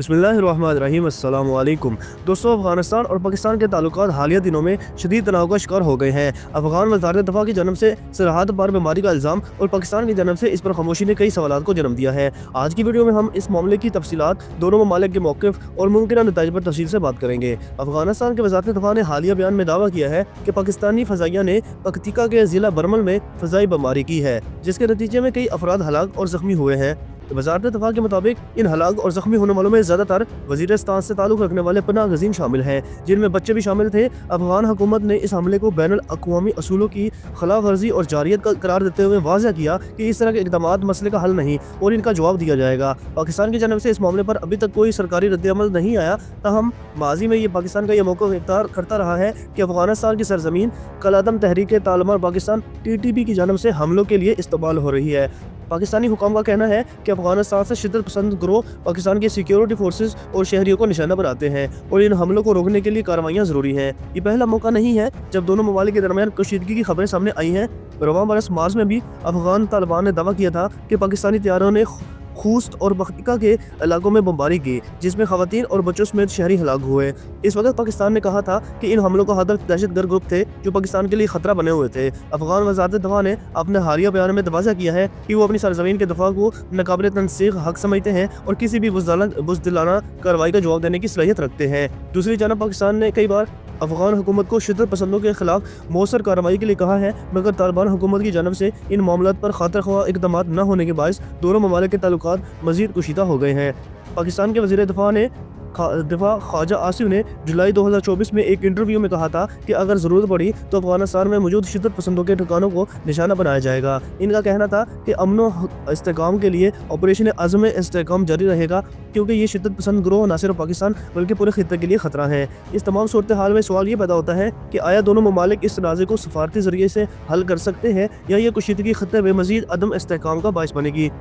बिस्मिल्लाहिर्रहमानिर्रहीम अस्सलाम वालेकुम। दोस्तों, अफगानिस्तान और पाकिस्तान के ताल्लुकात हालिया दिनों में शदीद तनाव का शिकार हो गए हैं। अफगान वज़ारत दफ़ा की जन्म से सरहद पर बीमारी का इल्ज़ाम और पाकिस्तान की जन्म से इस पर खामोशी ने कई सवालात को जन्म दिया है। आज की वीडियो में हम इस मामले की तफसीलात, दोनों ममालिक के मौक़िफ़ और मुमकिन नतीजे पर तफसील से बात करेंगे। अफगानिस्तान के वज़ारत दफ़ा ने हालिया बयान में दावा किया है कि पाकिस्तानी फ़ज़ाइया ने पक्तिका के ज़िला बरमल में फ़ज़ाई बमबारी की है, जिसके नतीजे में कई अफराद हलाक और ज़ख्मी हुए हैं। वज़ारत दफ़ा के मुताबिक इन हलाक और ज़ख्मी होने वालों में ज़्यादातर वज़ीरिस्तान से ताल्लुक़ रखने वाले पनाह गज़ीन शामिल हैं, जिनमें बच्चे भी शामिल थे। अफ़गान हुकूमत ने इस हमले को बैनुल अक़वामी असूलों की खिलाफ वर्जी और जारियत का करार देते हुए वाज़ह किया कि इस तरह के इक़दामात मसले का हल नहीं और इनका जवाब दिया जाएगा। पाकिस्तान की जानब से इस मामले पर अभी तक कोई सरकारी रद्द-ए-अमल नहीं आया, ताहम माज़ी में पाकिस्तान का यह मौक़िफ़ इख्तियार करता रहा है कि अफ़गानिस्तान की सरज़मीन कल-अदम तहरीक तालिबान पाकिस्तान (TTP) की जानब से हमलों के लिए इस्तेमाल हो रही है। पाकिस्तानी हुकाम का कहना है कि अफगानिस्तान से शिद्दत पसंद गिरोह पाकिस्तान की सिक्योरिटी फोर्सेस और शहरियों को निशाना बनाते हैं और इन हमलों को रोकने के लिए कार्रवाइयाँ ज़रूरी हैं। ये पहला मौका नहीं है जब दोनों ममालिक के दरमियान कशीदगी की खबरें सामने आई हैं। रवां बरस मार्च में भी अफगान तालिबान ने दावा किया था कि पाकिस्तानी तैयारों ने खूस्त और पक्तिका के इलाकों में बमबारी की, जिसमें खवातीन और बच्चों समेत शहरी हलाक हुए। इस वक्त पाकिस्तान ने कहा था कि इन हमलों का हदफ दहशतगर्द ग्रुप थे जो पाकिस्तान के लिए खतरा बने हुए थे। अफगान वज़ारत दफ़ा ने अपने हालिया बयान में वाज़ह किया है कि वो अपनी सरज़मीन के दफ़ा को नाक़ाबिल तनसीख हक समझते हैं और किसी भी बुज़दिलाना कार्रवाई का जवाब देने की सलाहियत रखते हैं। दूसरी जानब पाकिस्तान ने कई बार अफगान हुकूमत को शिद्दत पसंदों के खिलाफ मौसर कार्रवाई के लिए कहा है, मगर तालिबान हुकूमत की जानब से इन मामलात पर खातिर ख्वाह इक़दामात न होने के बायस दोनों ममालिक के ताल्लुकात मज़ीद कुशीदा हो गए हैं। पाकिस्तान के वज़ीर दिफा ख्वाजा आसिफ ने जुलाई 2024 में एक इंटरव्यू में कहा था कि अगर ज़रूरत पड़ी तो अफगानिस्तान में मौजूद शिद्दत पसंदों के ठिकानों को निशाना बनाया जाएगा। इनका कहना था कि अमन व इस्तेहकाम के लिए ऑपरेशन अज़्म इस्तेहकाम जारी रहेगा, क्योंकि ये शिद्दत पसंद गिरोह न सिर्फ पाकिस्तान बल्कि पूरे खित्ते के लिए ख़तरा है। इस तमाम सूरत हाल में सवाल ये पैदा होता है कि आया दोनों ममालिक इस तनाज़े को सफारती ज़रिए से हल कर सकते हैं या ये कशीदगी खित्ते में मज़ीद अदम इस्तेहकाम का बाइस बनेगी।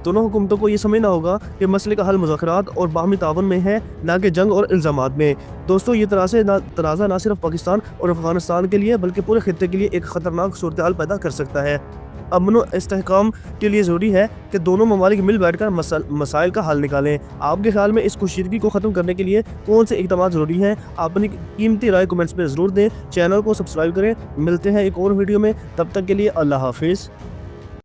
दोनों हुकूमतों को ये समझना होगा कि मसले का हल मुज़ाकरात और बाहमी तावन में है, न कि जंग और इल्ज़ामात में। दोस्तों, ये तनाज़ा न सिर्फ पाकिस्तान और अफगानिस्तान के लिए बल्कि पूरे खित्ते के लिए एक ख़तरनाक सूरत हाल पैदा कर सकता है। अमन व इस्तेहकाम के लिए ज़रूरी है कि दोनों ममालिक मिल बैठकर मसाइल का हल निकालें। आपके ख्याल में इस कशीदगी को ख़त्म करने के लिए कौन से इक़दामात ज़रूरी हैं? अपनी कीमती राय कमेंट्स में ज़रूर दें। चैनल को सब्सक्राइब करें। मिलते हैं एक और वीडियो में, तब तक के लिए अल्लाह हाफ़िज़।